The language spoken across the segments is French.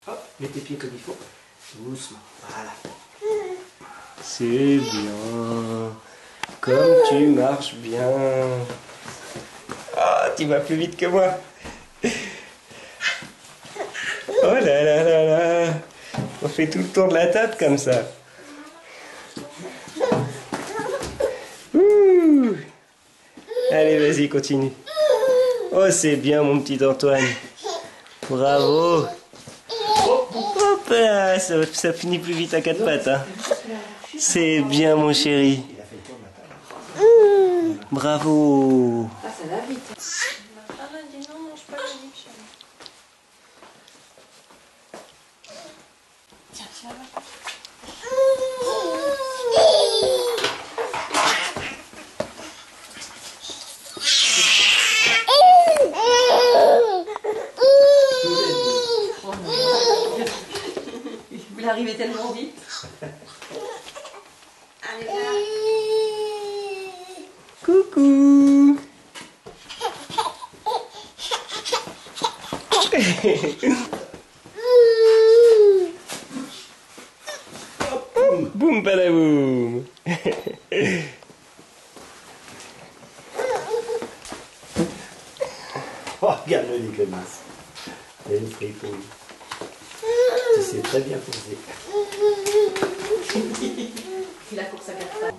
Hop, mets tes pieds comme il faut. Doucement, voilà. C'est bien. Comme tu marches bien. Ah, tu vas plus vite que moi. Oh là là là là. On fait tout le tour de la table comme ça. Ouh. Allez, vas-y, continue. Oh, c'est bien, mon petit Antoine. Bravo. Hop là, ça finit plus vite à quatre pattes. Hein. C'est bien, mon chéri. Bravo. Ah, ça va vite. Ma femme a dit non, mange pas le livre. Tiens, ça va. Vous l'arrivez tellement vite. Allez, là. Coucou. Boum badaboum. Oh, regarde-le, Nicolas. C'est une fripouille. Tu sais très bien poser. C'est la course à quatre pattes.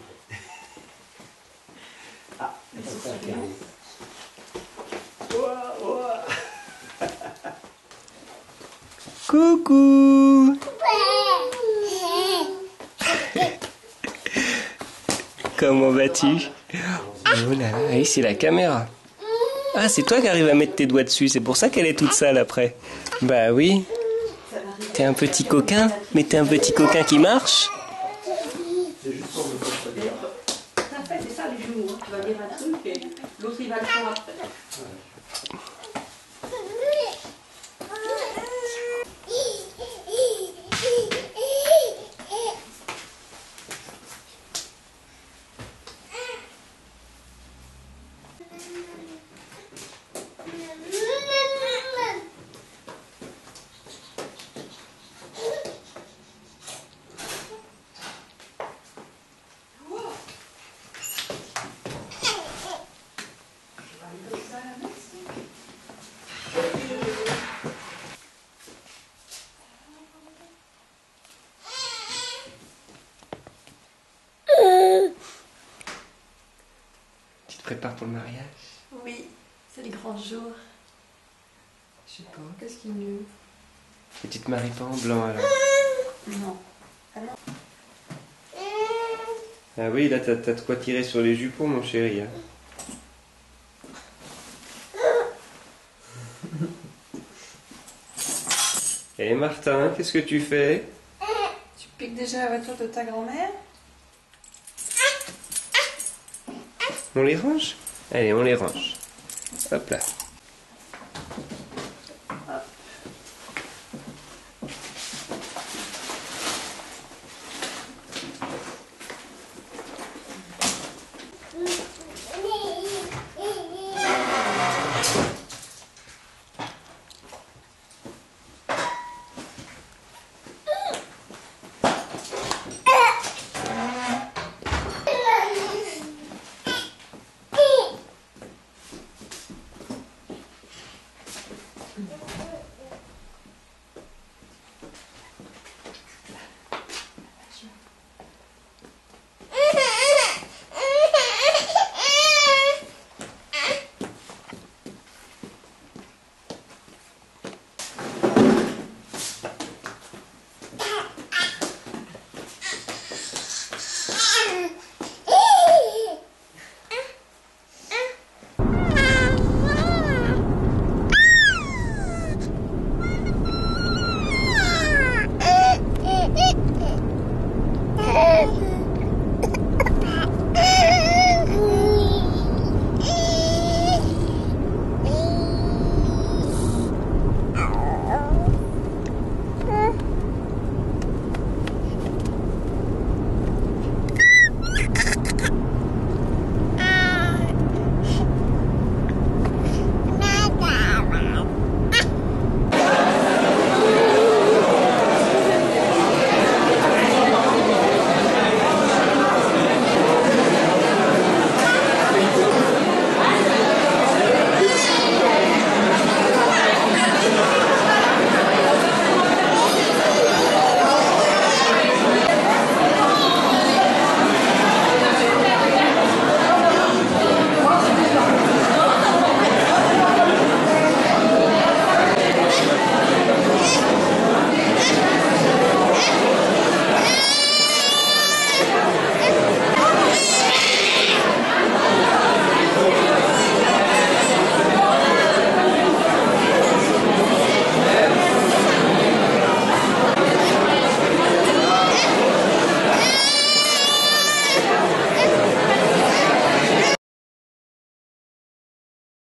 Ah, ça fait un carré. Ouah, ouah. Coucou. Comment vas-tu? Oh là là, oui, c'est la caméra. Ah, c'est toi qui arrives à mettre tes doigts dessus, c'est pour ça qu'elle est toute sale après. Bah oui. T'es un petit coquin, mais t'es un petit coquin qui marche. C'est juste pour me faire En fait, c'est ça les genoux. Tu vas dire un truc et l'autre il va le faire après. Tu te prépares pour le mariage? Oui, c'est les grands jours. Je sais pas. Qu'est-ce qu'il y a? Et tu te maries pas en blanc alors? Non. Ah oui, là t'as de quoi tirer sur les jupons, mon chéri. Hein. Et Martin, qu'est-ce que tu fais? Tu piques déjà la voiture de ta grand-mère? On les range? Allez, on les range. Hop là.